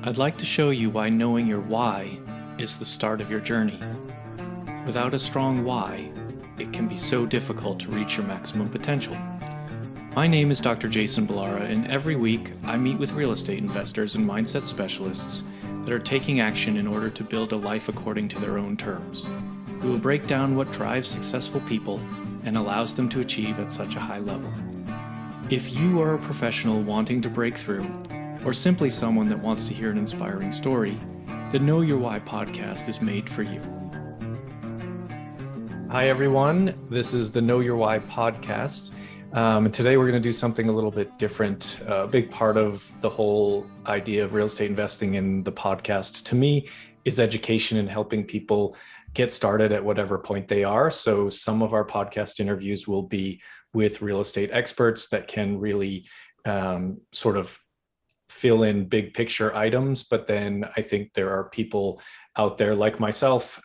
I'd like to show you why knowing your why is the start of your journey. Without a strong why, it can be so difficult to reach your maximum potential. My name is Dr. Jason Balara, and every week I meet with real estate investors and mindset specialists that are taking action in order to build a life according to their own terms. We will break down what drives successful people and allows them to achieve at such a high level. If you are a professional wanting to break through, or simply someone that wants to hear an inspiring story, the Know Your Why podcast is made for you. Hi, everyone. This is the Know Your Why podcast. And today we're going to do something a little bit different. A big part of the whole idea of real estate investing in the podcast, to me, is education and helping people get started at whatever point they are. So some of our podcast interviews will be with real estate experts that can really sort of fill in big picture items. But then I think there are people out there like myself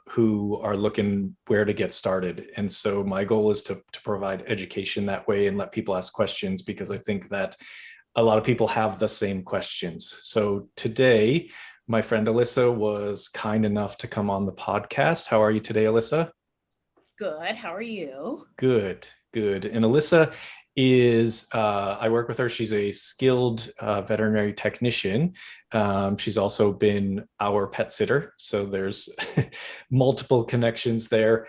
who are looking where to get started. And so my goal is to provide education that way and let people ask questions, because I think that a lot of people have the same questions. So today, my friend Alyssa was kind enough to come on the podcast. How are you today, Alyssa? Good. How are you? Good, good. And Alyssa is, I work with her. She's a skilled veterinary technician. She's also been our pet sitter. So there's multiple connections there,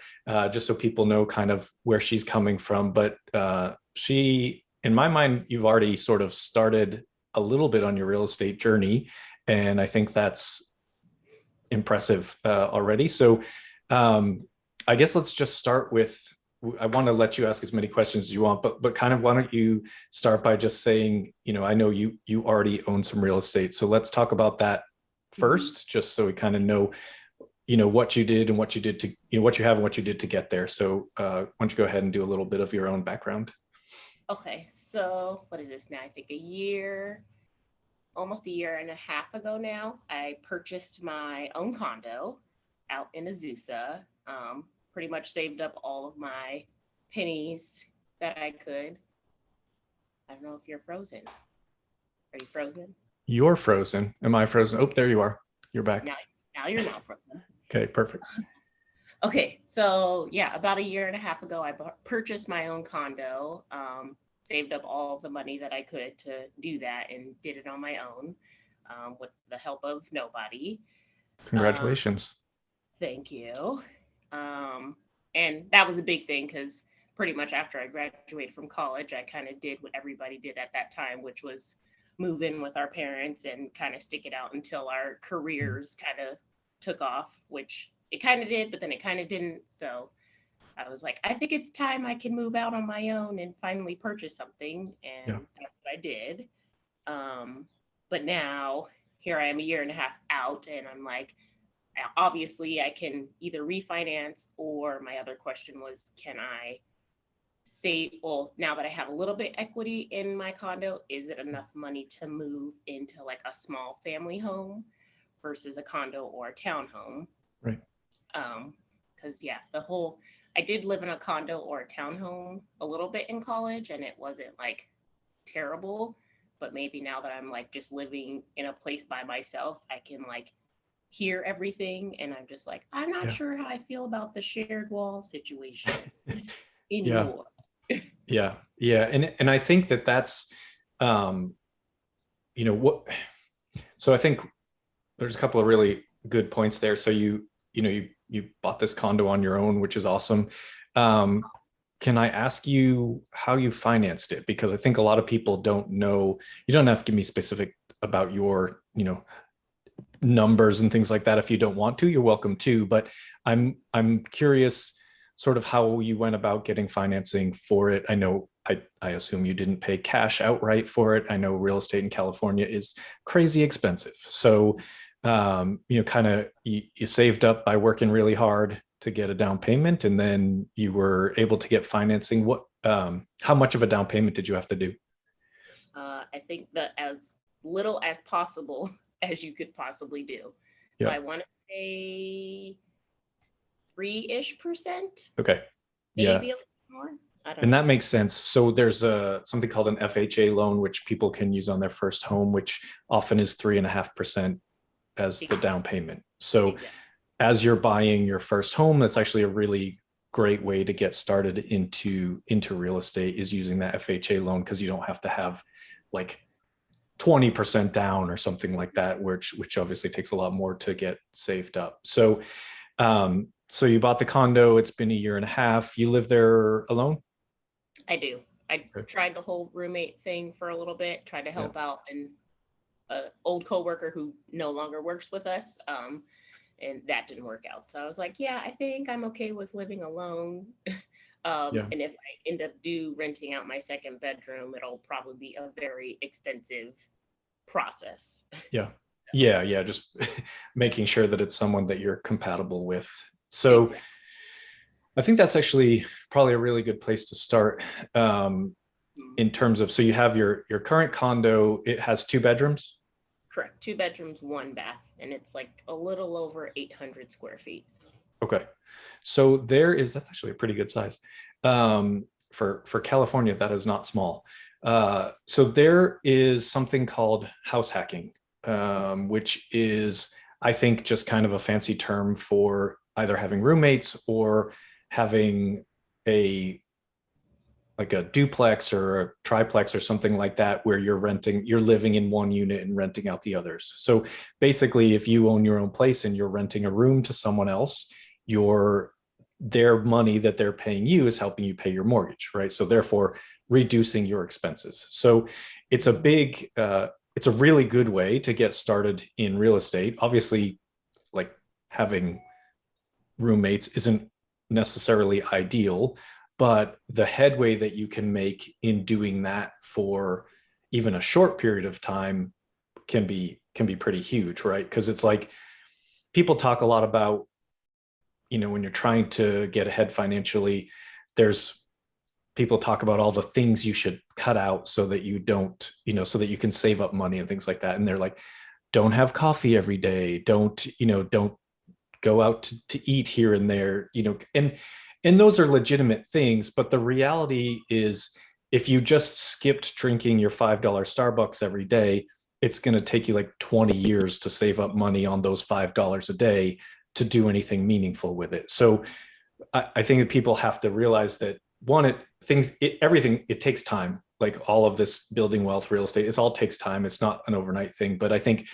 just so people know kind of where she's coming from. But she, in my mind, you've already sort of started a little bit on your real estate journey. And I think that's impressive already. So I guess let's just start with, I want to let you ask as many questions as you want, but kind of why don't you start by just saying, I know you already own some real estate. So let's talk about that first, just so we kind of know, what you did and what you did to, what you have and what you did to get there. So why don't you go ahead and do a little bit of your own background? Okay. So what is this now? I think almost a year and a half ago now, I purchased my own condo out in Azusa. Pretty much saved up all of my pennies that I could. I don't know if you're frozen. Are you frozen? You're frozen. Am I frozen? Oh, there you are. You're back. Now you're not frozen. Okay, perfect. Okay, so yeah, about a year and a half ago, I purchased my own condo, saved up all the money that I could to do that, and did it on my own with the help of nobody. Congratulations. Thank you. And that was a big thing because pretty much after I graduated from college, I kind of did what everybody did at that time, which was move in with our parents and kind of stick it out until our careers kind of took off, which it kind of did, but then it kind of didn't. So I was like, I think it's time I can move out on my own and finally purchase something. And that's what I did. But now here I am a year and a half out, and I'm like, obviously I can either refinance, or my other question was, can I say, well, now that I have a little bit equity in my condo, is it enough money to move into like a small family home versus a condo or a townhome? Right. Because I did live in a condo or a townhome a little bit in college, and it wasn't like terrible, but maybe now that I'm like just living in a place by myself, I can like hear everything, and I'm just like, I'm not sure how I feel about the shared wall situation anymore. Yeah. And I think that's what, so I think there's a couple of really good points there. So you bought this condo on your own, which is awesome. Can I ask you how you financed it? Because I think a lot of people don't know. You don't have to give me specific about your numbers and things like that. If you don't want to, you're welcome to, but I'm curious sort of how you went about getting financing for it. I know I assume you didn't pay cash outright for it. I know real estate in California is crazy expensive. So kind of you saved up by working really hard to get a down payment, and then you were able to get financing. How much of a down payment did you have to do? I think that as little as possible as you could possibly do. So I want to say 3-ish%. Okay. Maybe a little more. I don't And know. that makes sense. So there's something called an FHA loan, which people can use on their first home, which often is 3.5% as the Exactly. down payment. So Exactly. as you're buying your first home, that's actually a really great way to get started into real estate, is using that FHA loan, because you don't have to have like 20% down or something like that, which obviously takes a lot more to get saved up. So you bought the condo, it's been a year and a half. You live there alone? I do. I Okay. tried the whole roommate thing for a little bit, tried to Yeah. help out an old coworker who no longer works with us. And that didn't work out. So I was like, yeah, I think I'm okay with living alone. Yeah. And if I end up renting out my second bedroom, it'll probably be a very extensive process. Yeah. Yeah. Yeah. Just making sure that it's someone that you're compatible with. So Exactly. I think that's actually probably a really good place to start. In terms of, so you have your current condo, it has 2 bedrooms. Correct. 2 bedrooms, 1 bath, and it's like a little over 800 square feet. Okay. So that's actually a pretty good size. For California, that is not small. So there is something called house hacking, which is, I think, just kind of a fancy term for either having roommates or having a like a duplex or a triplex or something like that, where you're living in one unit and renting out the others. So basically, if you own your own place and you're renting a room to someone else, your their money that they're paying you is helping you pay your mortgage, right? So therefore reducing your expenses. So it's a big it's a really good way to get started in real estate. Obviously, like, having roommates isn't necessarily ideal, but the headway that you can make in doing that for even a short period of time can be pretty huge, right? Because it's like, people talk a lot about, when you're trying to get ahead financially, there's people talk about all the things you should cut out so that you don't, so that you can save up money and things like that. And they're like, don't have coffee every day, don't go out to eat here and there, and those are legitimate things. But the reality is, if you just skipped drinking your $5 Starbucks every day, it's going to take you like 20 years to save up money on those $5 a day to do anything meaningful with it. So I think that people have to realize that, one, everything, it takes time. Like, all of this building wealth, real estate, it all takes time. It's not an overnight thing. But I think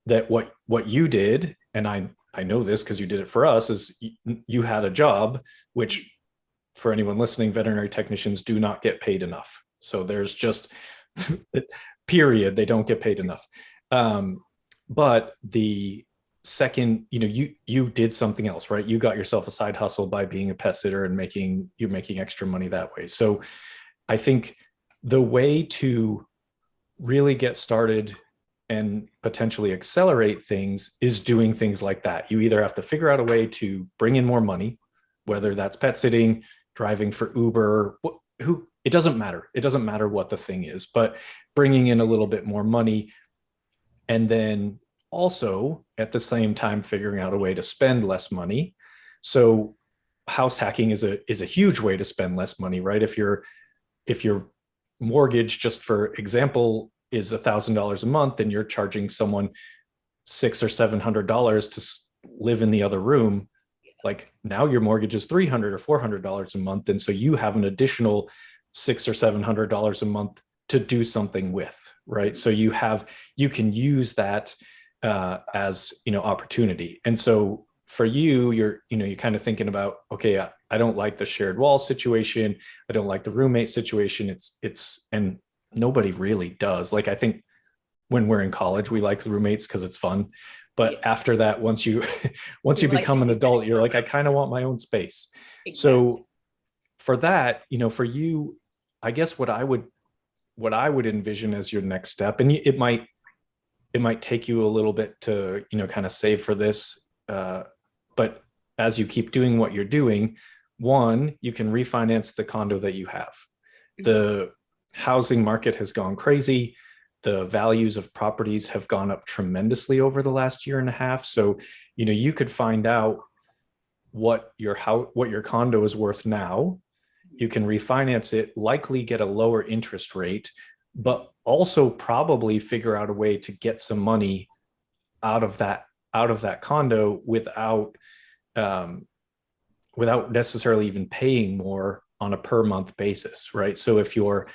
that what you did, and I know this because you did it for us, is you had a job, which, for anyone listening, veterinary technicians do not get paid enough. So there's just period, they don't get paid enough. But the second, you did something else, right? You got yourself a side hustle by being a pet sitter and you're making extra money that way. So I think the way to really get started and potentially accelerate things is doing things like that. You either have to figure out a way to bring in more money, whether that's pet sitting, driving for Uber, it doesn't matter. It doesn't matter what the thing is, but bringing in a little bit more money, and then also at the same time figuring out a way to spend less money. So house hacking is a huge way to spend less money, right? If your mortgage, just for example, is $1,000 a month, and you're charging someone $600 or $700 to live in the other room, like, now your mortgage is $300 or $400 a month, and so you have an additional $600 or $700 a month to do something with, right? So you can use that as opportunity. And so for you're kind of thinking about, okay, I don't like the shared wall situation, I don't like the roommate situation. And nobody really does. Like, I think when we're in college, we like roommates because it's fun. But Yeah. after that, once you once you You like become an adult, you're like, I around. kind of want my own space. Exactly. So for that, for you, I guess what I would envision as your next step, and it might take you a little bit to kind of save for this, but as you keep doing what you're doing, one, you can refinance the condo that you have. The housing market has gone crazy. The values of properties have gone up tremendously over the last year and a half. So you could find out what your condo is worth now, You can refinance it, likely get a lower interest rate, but also probably figure out a way to get some money out of that condo without necessarily even paying more on a per month basis, right? So if your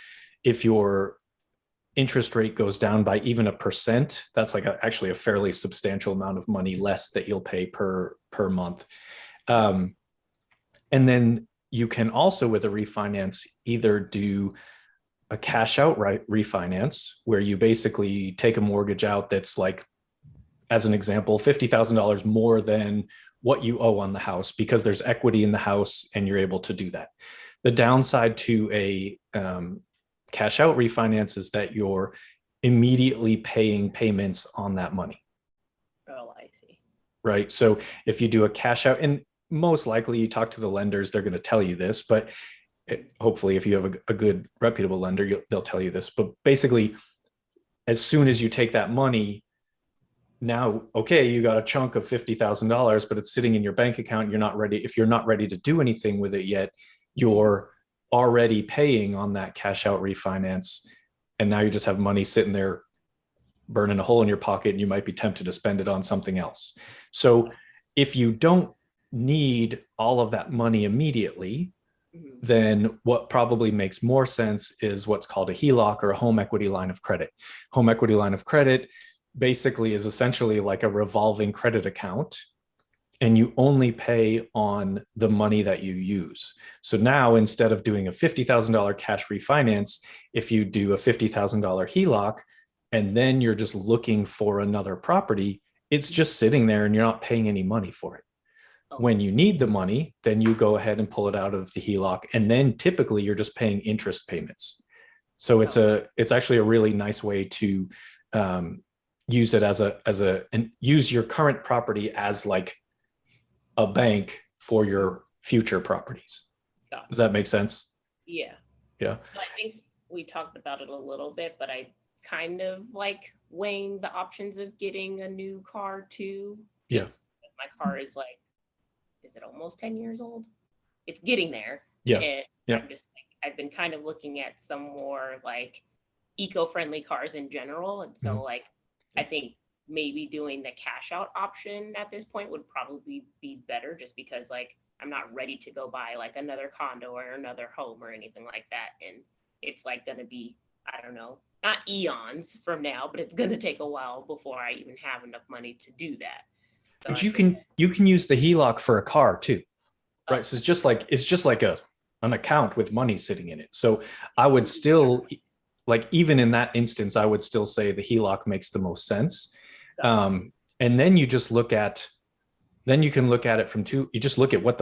interest rate goes down by even 1%, that's like actually a fairly substantial amount of money less that you'll pay per month. And then you can also, with a refinance, either do a cash out refinance where you basically take a mortgage out that's like, as an example, $50,000 more than what you owe on the house because there's equity in the house and you're able to do that. The downside to a cash out refinance is that you're immediately paying payments on that money. Oh, I see. Right. So if you do a cash out, and most likely you talk to the lenders, they're going to tell you this, but hopefully if you have a good reputable lender, they'll tell you this. But basically, as soon as you take that money, now, okay, you got a chunk of $50,000, but it's sitting in your bank account. You're not ready. If you're not ready to do anything with it yet, you're already paying on that cash out refinance. And now you just have money sitting there burning a hole in your pocket, and you might be tempted to spend it on something else. So if you don't need all of that money immediately, then what probably makes more sense is what's called a HELOC, or a home equity line of credit. Home equity line of credit basically is essentially like a revolving credit account, and you only pay on the money that you use. So now, instead of doing a $50,000 cash refinance, if you do a $50,000 HELOC, and then you're just looking for another property, it's just sitting there and you're not paying any money for it. When you need the money, then you go ahead and pull it out of the HELOC, and then typically you're just paying interest payments. So it's actually a really nice way to use it and use your current property as like a bank for your future properties. Does that make sense? Yeah. Yeah. So I think we talked about it a little bit, but I kind of like weighing the options of getting a new car too. Just my car is like, is it almost 10 years old? It's getting there. Yeah. And yeah. I'm just like, I've been kind of looking at some more like eco-friendly cars in general. And so like, I think maybe doing the cash out option at this point would probably be better, just because like I'm not ready to go buy like another condo or another home or anything like that. And it's like going to be, I don't know, not eons from now, but it's going to take a while before I even have enough money to do that. So but you can use the HELOC for a car too, right? So it's just like an account with money sitting in it. So I would still, like, even in that instance, I would still say the HELOC makes the most sense. And then you just look at, then you can look at it from you just look at what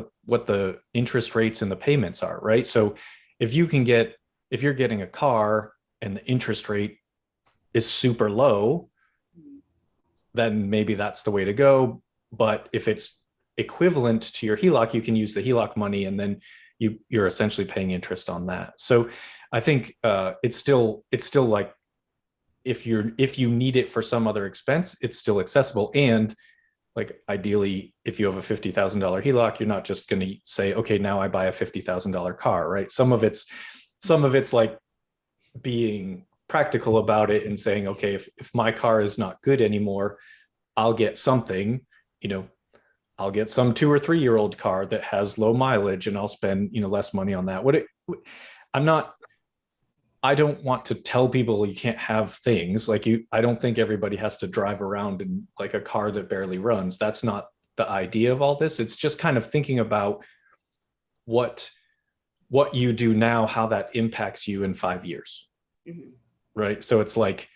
the interest rates and the payments are, right? So if you're getting a car and the interest rate is super low, then maybe that's the way to go. But if it's equivalent to your HELOC, you can use the HELOC money, and then you're essentially paying interest on that. So I think it's still like, if you need it for some other expense, it's still accessible. And like, ideally, if you have a $50,000 HELOC, you're not just going to say, okay, now I buy a $50,000 car, right? Some of it's like being practical about it and saying, okay, if my car is not good anymore, I'll get something, I'll get some 2 or 3 year old car that has low mileage, and I'll spend, less money on that. I don't want to tell people you can't have things like I don't think everybody has to drive around in like a car that barely runs. That's not the idea of all this. It's just kind of thinking about what you do now, how that impacts you in 5 years. Right. So it's like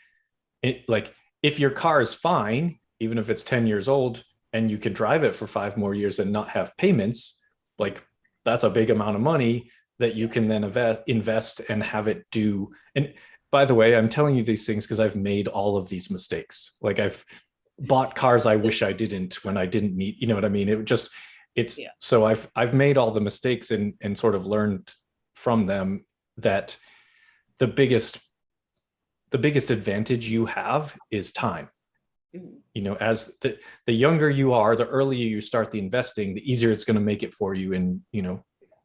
if your car is fine, even if it's 10 years old, and you can drive it for 5 more years and not have payments, like, that's a big amount of money that you can then invest and have it do. And by the way, I'm telling you these things because I've made all of these mistakes. Like, I've bought cars I wish I didn't when I didn't meet, you know what I mean? So I've made all the mistakes and sort of learned from them that the biggest advantage you have is time. As the younger you are, the earlier you start the investing, the easier it's going to make it for you in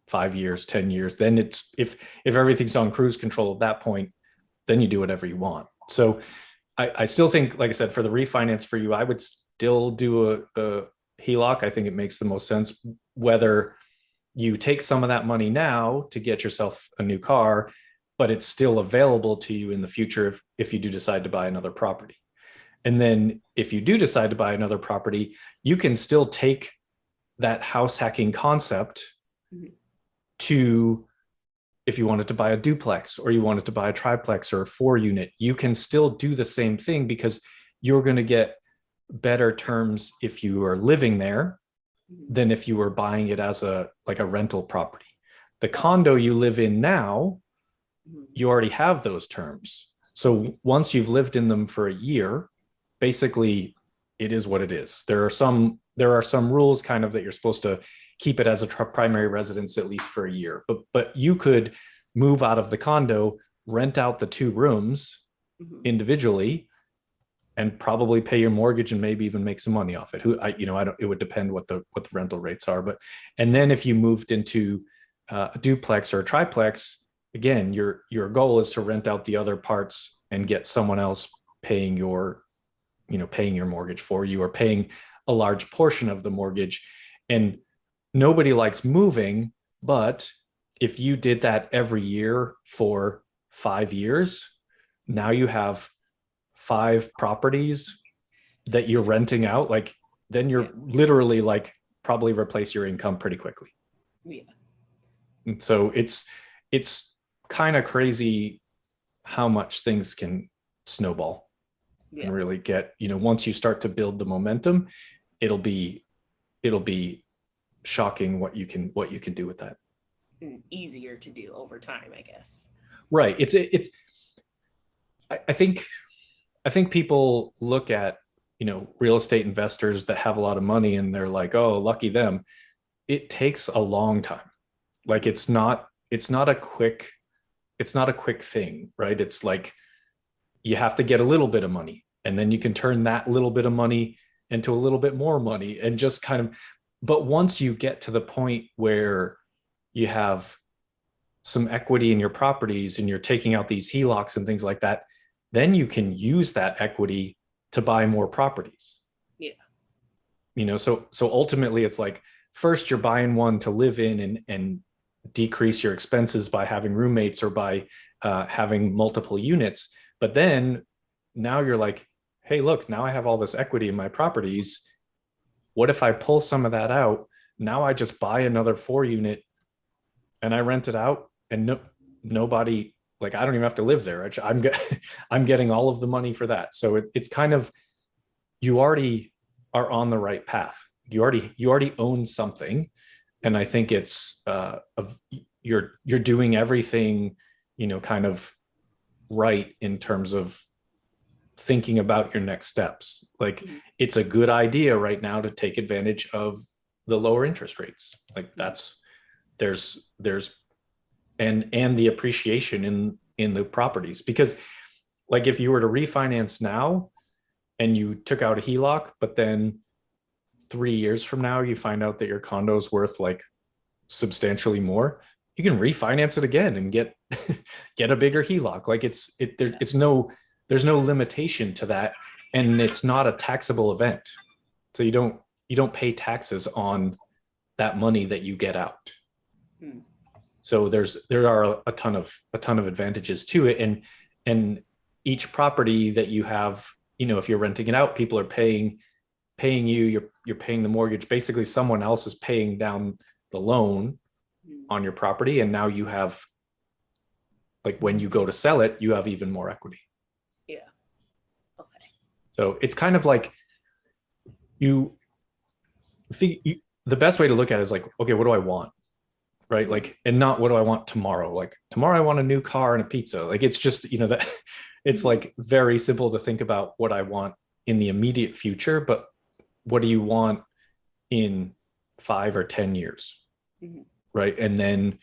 5 years, 10 years, then it's, if everything's on cruise control at that point, then you do whatever you want. So I still think, like I said, for the refinance for you, I would still do a HELOC. I think it makes the most sense, whether you take some of that money now to get yourself a new car, but it's still available to you in the future if you do decide to buy another property. And then if you do decide to buy another property, you can still take that house hacking concept to, if you wanted to buy a duplex or you wanted to buy a triplex or a 4-unit, you can still do the same thing, because you're going to get better terms if you are living there than if you were buying it as a rental property. The condo you live in now, you already have those terms. So once you've lived in them for a year, basically it is what it is. There are some rules kind of that you're supposed to keep it as a primary residence at least for a year, but you could move out of the condo, rent out the 2 rooms individually, and probably pay your mortgage and maybe even make some money off it. It would depend what the rental rates are, and then if you moved into a duplex or a triplex, again, your goal is to rent out the other parts and get someone else paying your mortgage for you, or paying a large portion of the mortgage. And nobody likes moving, but if you did that every year for 5 years, now you have 5 properties that you're renting out. Like, then you're literally like probably replace your income pretty quickly. Yeah. And so it's kind of crazy how much things can snowball and really get, once you start to build the momentum, it'll be shocking what you can do with that. Easier to do over time, I guess. Right. I think people look at, real estate investors that have a lot of money and they're like, oh, lucky them. It takes a long time. Like, it's not a quick thing, right? It's like, you have to get a little bit of money, and then you can turn that little bit of money into a little bit more money, and just kind of, but once you get to the point where you have some equity in your properties and you're taking out these HELOCs and things like that, then you can use that equity to buy more properties. Yeah. So ultimately it's like, first you're buying one to live in and decrease your expenses by having roommates or by having multiple units. But then now you're like, hey, look, now I have all this equity in my properties. What if I pull some of that out? Now I just buy another 4-unit and I rent it out, and nobody, like, I don't even have to live there. I'm getting all of the money for that. So it's kind of, you already are on the right path. You already own something. And I think it's you're doing everything, kind of right in terms of thinking about your next steps. Like, it's a good idea right now to take advantage of the lower interest rates. Like, there's and the appreciation in the properties, because like, if you were to refinance now and you took out a HELOC, but then 3 years from now you find out that your condo is worth like substantially more, you can refinance it again and get a bigger HELOC. Like, there's no limitation to that, and it's not a taxable event. So you don't pay taxes on that money that you get out. So there are a ton of advantages to it, and each property that you have, if you're renting it out, people are paying you, you're paying the mortgage. Basically, someone else is paying down the loan on your property, and now you have, like, when you go to sell it, you have even more equity. Yeah. Okay. So it's kind of like, the best way to look at it is like, okay, what do I want? Right? Like, and not what do I want tomorrow? Like, tomorrow I want a new car and a pizza. Like, it's just, that it's like very simple to think about what I want in the immediate future, but what do you want in 5 or 10 years? Right? And then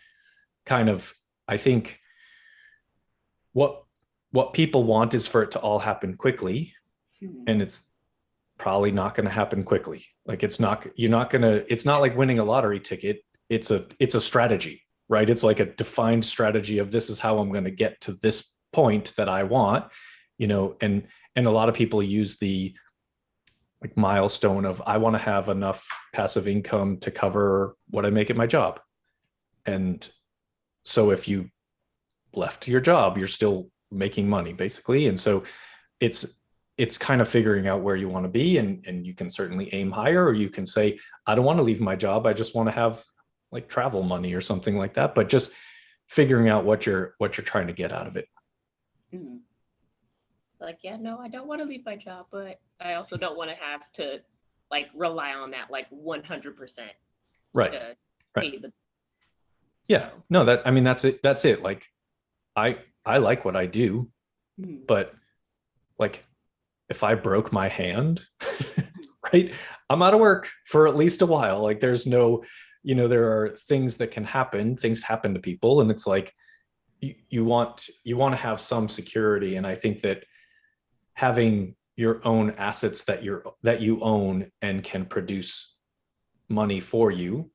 kind of, I think what people want is for it to all happen quickly, and it's probably not going to happen quickly. Like, it's not like winning a lottery ticket. it's a strategy, right? It's like a defined strategy of this is how I'm going to get to this point that I want, and a lot of people use the like milestone of I want to have enough passive income to cover what I make at my job. And so if you left your job, you're still making money basically. And so it's it's kind of figuring out where you want to be, and you can certainly aim higher, or you can say, I don't want to leave my job. I just want to have like travel money or something like that. But just figuring out what you're trying to get out of it. Mhm. Like, yeah, no, I don't want to leave my job, but I also don't want to have to like rely on that like 100% Right. to Right. pay the. Yeah. So, No, I mean, that's it. Like I like what I do, mhm, but like if I broke my hand, right, I'm out of work for at least a while. Like there's no, there are things that can happen. Things happen to people, and it's like you want to have some security. And I think that having your own assets that you own and can produce money for you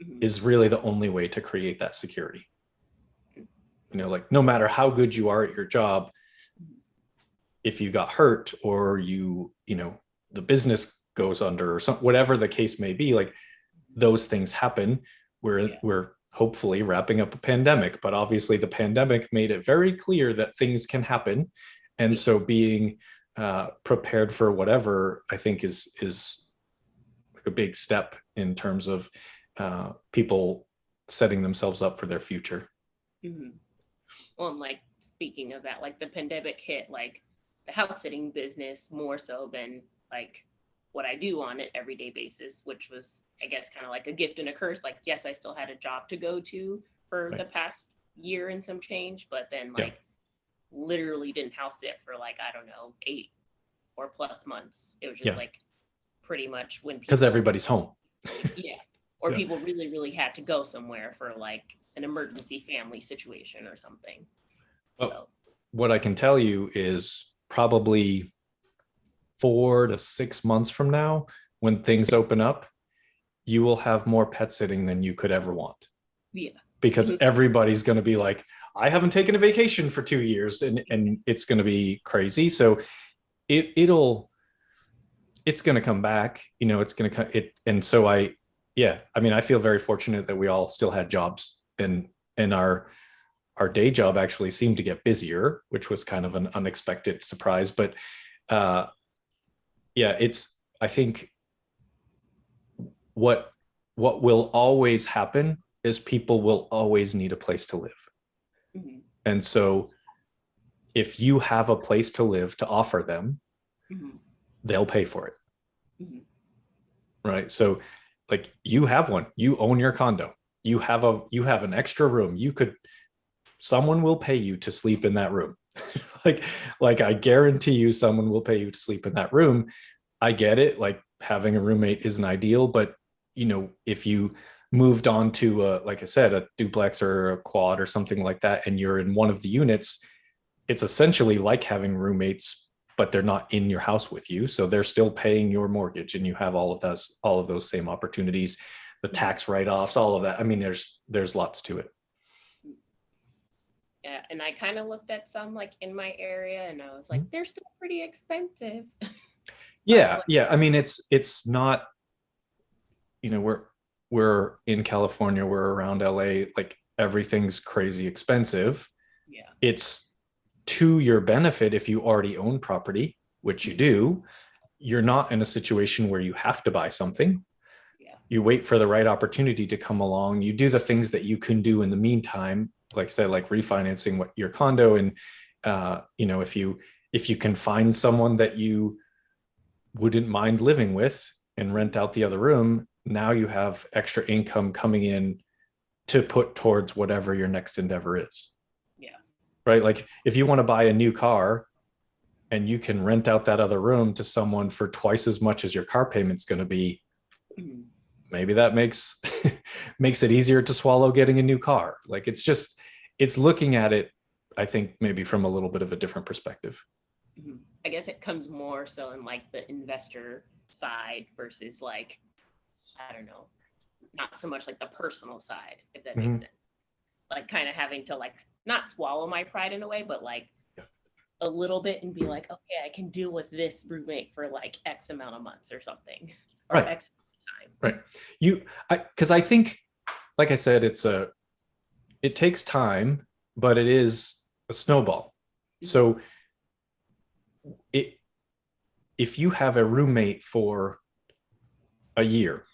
mhm, is really the only way to create that security. Like no matter how good you are at your job, mhm. if you got hurt or the business goes under or some whatever the case may be, like those things happen. we're Yeah. we're hopefully wrapping up a pandemic, but obviously the pandemic made it very clear that things can happen. And Yeah. so being prepared for whatever, I think is like a big step in terms of people setting themselves up for their future. Mhm. Well, and like speaking of that, like the pandemic hit like the house sitting business more so than like what I do on an everyday basis, which was, I guess, kind of like a gift and a curse. Like, yes, I still had a job to go to for the Right. past year and some change, but then Yeah. like literally didn't house sit for like, I don't know, 8 or plus months. It was just Yeah. like pretty much when Because people, everybody's home. yeah, or Yeah. people really, really had to go somewhere for like an emergency family situation or something. But So, what I can tell you is probably 4 to 6 months from now, when things open up, you will have more pet sitting than you could ever want, yeah. because everybody's going to be like, I haven't taken a vacation for 2 years, and it's going to be crazy. So it's going to come back, it's going to come it. And so yeah, I mean, I feel very fortunate that we all still had jobs, and our day job actually seemed to get busier, which was kind of an unexpected surprise. But uh, yeah, I think what what will always happen is people will always need a place to live. Mhm, And so if you have a place to live to offer them, mhm, they'll pay for it. mhm. Right. So like you have one, you own your condo, you have an extra room. Someone will pay you to sleep in that room. like like I guarantee you someone will pay you to sleep in that room. I get it. Like having a roommate isn't ideal, but if you moved on to like I said, a duplex or a quad or something like that, and you're in one of the units, it's essentially like having roommates, but they're not in your house with you. So they're still paying your mortgage, and you have all of those same opportunities, the Mhm. tax write-offs, all of that. I mean, there's lots to it. Yeah, and I kind of looked at some like in my area, and I was like, they're still pretty expensive. So I was Yeah, like, yeah. I mean, it's not, we're in California, we're around LA, like everything's crazy expensive. yeah, It's to your benefit if you already own property, which you mhm, do. You're not in a situation where you have to buy something. yeah, You wait for the right opportunity to come along. You do the things that you can do in the meantime, like I said, like refinancing your condo. And if you can find someone that you wouldn't mind living with and rent out the other room, now you have extra income coming in to put towards whatever your next endeavor is. yeah, Right. Like if you want to buy a new car and you can rent out that other room to someone for twice as much as your car payment's going to be, mhm, maybe that makes makes it easier to swallow getting a new car. Like it's looking at it, I think, maybe from a little bit of a different perspective. mhm. I guess it comes more so in like the investor side versus like, I don't know, not so much like the personal side, if that Mm-hmm. makes sense. Like kind of having to like not swallow my pride in a way, but like a little bit and be like, okay, I can deal with this roommate for like X amount of months or something, or Right. X time. Right. Because I think, like I said, it takes time, but it is a snowball. So it if you have a roommate for a year,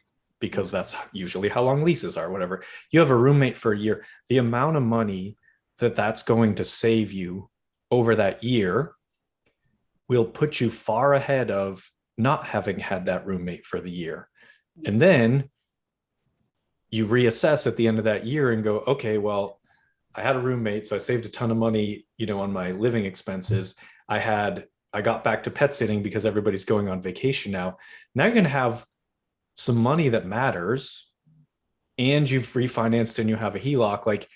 because that's usually how long leases are, whatever, you have a roommate for a year, the amount of money that that's going to save you over that year will put you far ahead of not having had that roommate for the year. And then you reassess at the end of that year and go, okay, well, I had a roommate, so I saved a ton of money, on my living expenses. I got back to pet sitting because everybody's going on vacation now. Now you're going to have some money that matters, and you've refinanced and you have a HELOC. Like,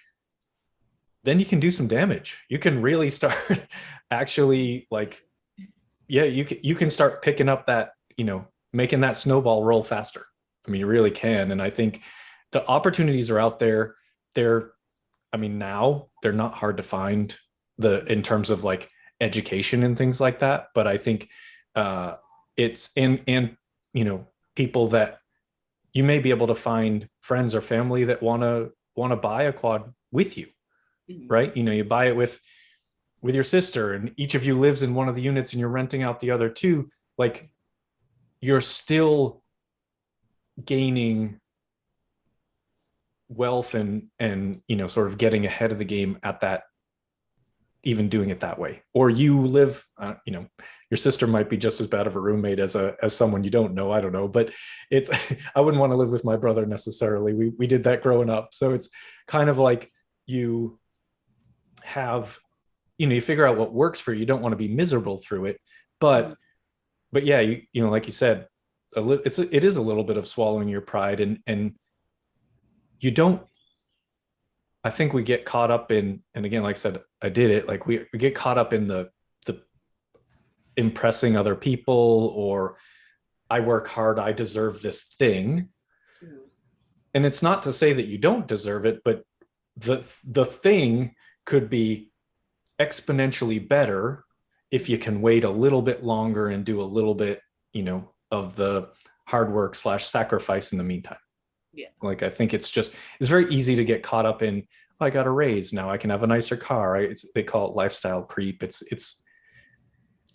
then you can do some damage. You can really start actually, like, yeah, you can start picking up that, making that snowball roll faster. I mean, you really can. And I think the opportunities are out there. Now they're not hard to find in terms of like education and things like that. But I think it's and people that you may be able to find friends or family that want to buy a quad with you, right? You buy it with your sister, and each of you lives in one of the units, and you're renting out the other two. Like, you're still gaining wealth and sort of getting ahead of the game at that, even doing it that way. Or you live your sister might be just as bad of a roommate as someone you don't know. I don't know, but it's I wouldn't want to live with my brother necessarily. We did that growing up. So it's kind of like you have, you figure out what works for you. You don't want to be miserable through it, but yeah, like you said, it is a little bit of swallowing your pride, and you don't, I think we get caught up in, and again, like I said, I did it, like we get caught up in the impressing other people, or I work hard, I deserve this thing. And it's not to say that you don't deserve it, but the thing could be exponentially better if you can wait a little bit longer and do a little bit, of the hard work / sacrifice in the meantime. Yeah. Like, I think it's very easy to get caught up in, I got a raise, now I can have a nicer car, right? They call it lifestyle creep.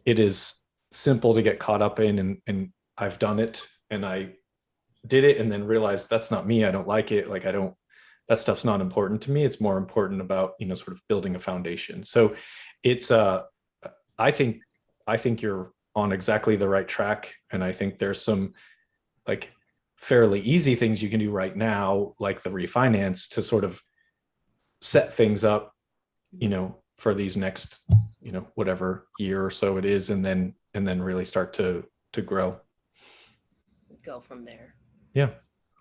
It is simple to get caught up in, and I've done it, and I did it and then realized that's not me. I don't like it. Like, that stuff's not important to me. It's more important about, sort of building a foundation. So it's, I think you're on exactly the right track. And I think there's some like fairly easy things you can do right now, like the refinance, to sort of set things up, for these next, whatever year or so it is, and then really start to grow. Go from there. Yeah.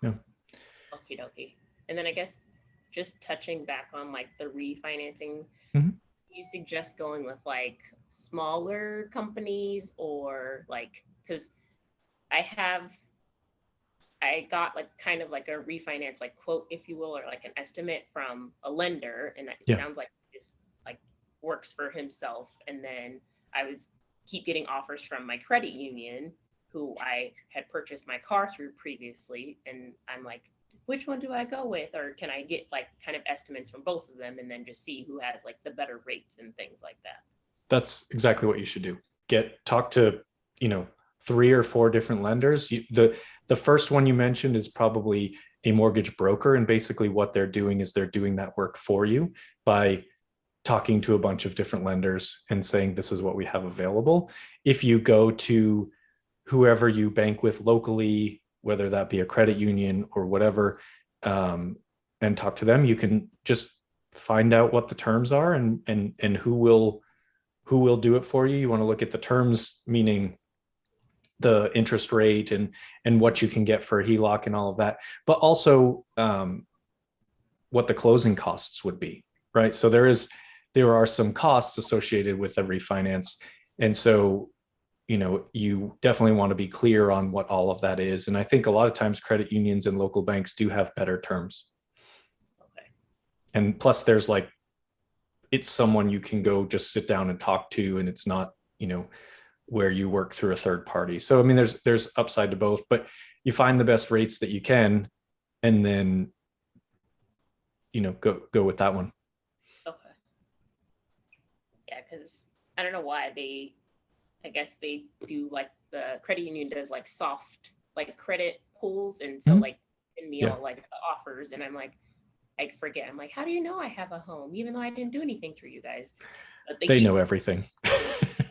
Okie dokie. And then I guess just touching back on like the refinancing, you suggest going with like smaller companies, or like, because I got like kind of like a refinance like quote, if you will, or like an estimate from a lender, and it sounds like it just like works for himself. And then I keep getting offers from my credit union, who I had purchased my car through previously, and I'm like, which one do I go with? Or can I get like kind of estimates from both of them, and then just see who has like the better rates and things like that? That's exactly what you should do. Talk to 3 or 4 different lenders. The first one you mentioned is probably a mortgage broker, and basically what they're doing is they're doing that work for you by talking to a bunch of different lenders and saying, this is what we have available. If you go to whoever you bank with locally, whether that be a credit union or whatever, and talk to them, you can just find out what the terms are, and who will do it for you. You want to look at the terms, meaning the interest rate and what you can get for a HELOC and all of that, but also what the closing costs would be, right? So there are some costs associated with a refinance. And so, you definitely want to be clear on what all of that is. And I think a lot of times credit unions and local banks do have better terms. Okay. And plus there's like, it's someone you can go just sit down and talk to, and it's not, where you work through a third party. So, I mean, there's upside to both, but you find the best rates that you can, and then, go with that one. Okay. Yeah, because I don't know why I guess they do like the credit union does like soft like credit pulls, and so like send me all like offers, and I'm like, I forget. I'm like, how do you know I have a home, even though I didn't do anything for you guys? But they know everything.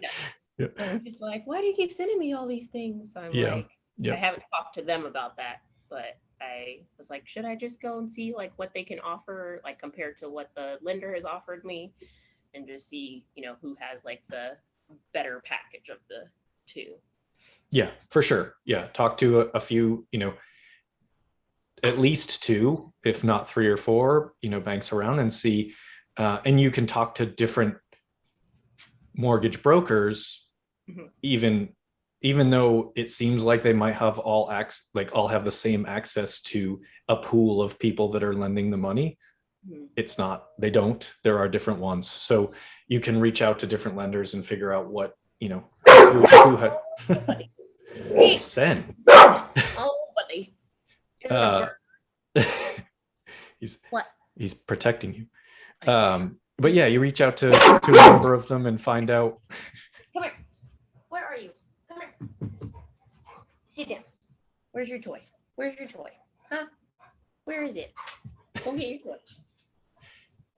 Yeah. And I'm just like, why do you keep sending me all these things? So I'm like, I haven't talked to them about that, but I was like, should I just go and see like what they can offer, like compared to what the lender has offered me, and just see, who has like the better package of the two. Yeah, for sure. Yeah. Talk to a few, at least two, if not three or four, banks around, and see, and you can talk to different mortgage brokers, even though it seems like they might have all have the same access to a pool of people that are lending the money. It's not, they don't. There are different ones. So you can reach out to different lenders and figure out what, who had Sen. Oh, buddy. He's protecting you. But yeah, you reach out to a number of them and find out. Come here. Where are you? Come here. Sit down. Where's your toy? Where's your toy? Huh? Where is it? Go get your toy.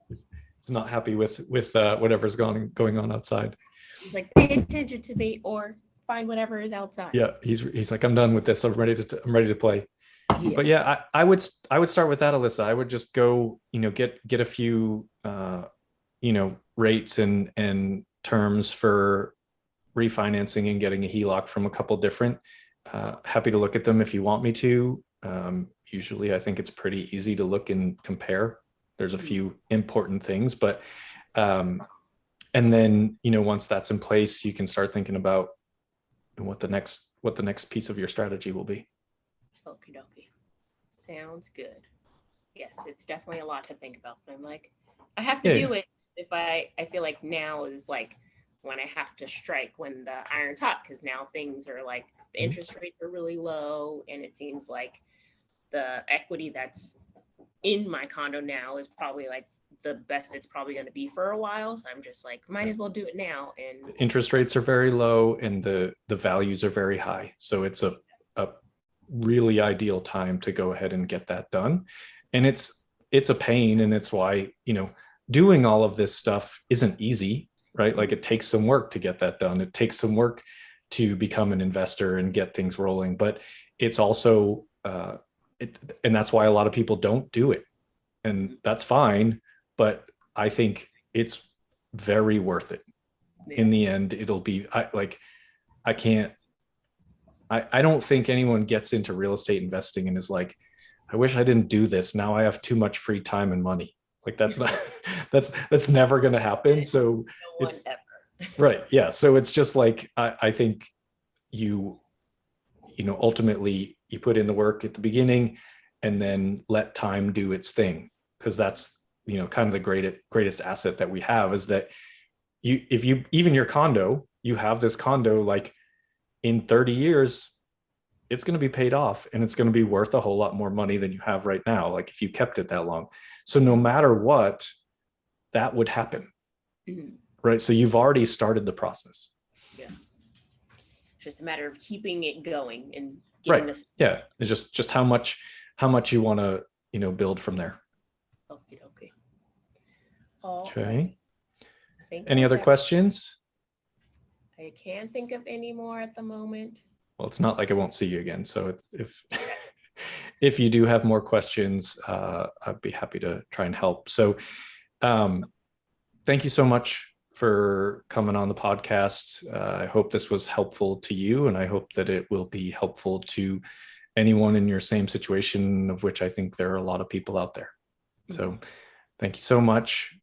He's not happy with whatever's going on outside. He's like, pay attention to me or find whatever is outside. Yeah, he's like, I'm done with this. I'm ready to play. Yeah. But yeah, I would start with that, Alyssa. I would just go, get a few rates and terms for refinancing and getting a HELOC from a couple different. Happy to look at them if you want me to. Usually I think it's pretty easy to look and compare. There's a few important things, but and then, once that's in place, you can start thinking about what the next piece of your strategy will be. Okie dokie. Sounds good. Yes, it's definitely a lot to think about. But I'm like, I have to do it if I feel like now is like when I have to strike when the iron's hot, because now things are like the interest rates are really low, and it seems like the equity that's in my condo now is probably like the best it's probably going to be for a while. So I'm just like, might as well do it now. And the interest rates are very low and the values are very high. So it's a really ideal time to go ahead and get that done. And it's a pain, and it's why, doing all of this stuff isn't easy, right? Like it takes some work to get that done. It takes some work to become an investor and get things rolling, but it's also, and that's why a lot of people don't do it, and that's fine. But I think it's very worth it. In the end, it'll be I don't think anyone gets into real estate investing and is like, I wish I didn't do this. Now I have too much free time and money. Like that's not, that's never going to happen. So it's right. Yeah. So it's just like, I think ultimately you put in the work at the beginning and then let time do its thing. Cause that's, kind of the greatest asset that we have is that even your condo, you have this condo, like in 30 years, it's going to be paid off and it's going to be worth a whole lot more money than you have right now. Like if you kept it that long. So no matter what, that would happen. Right. So you've already started the process. Yeah. It's just a matter of keeping it going and getting this. Yeah. It's just how much you want to, build from there. Okay. Okay. Any other questions? I can't think of any more at the moment. Well, it's not like I won't see you again. So if you do have more questions, I'd be happy to try and help. So thank you so much for coming on the podcast. I hope this was helpful to you, and I hope that it will be helpful to anyone in your same situation, of which I think there are a lot of people out there. So thank you so much.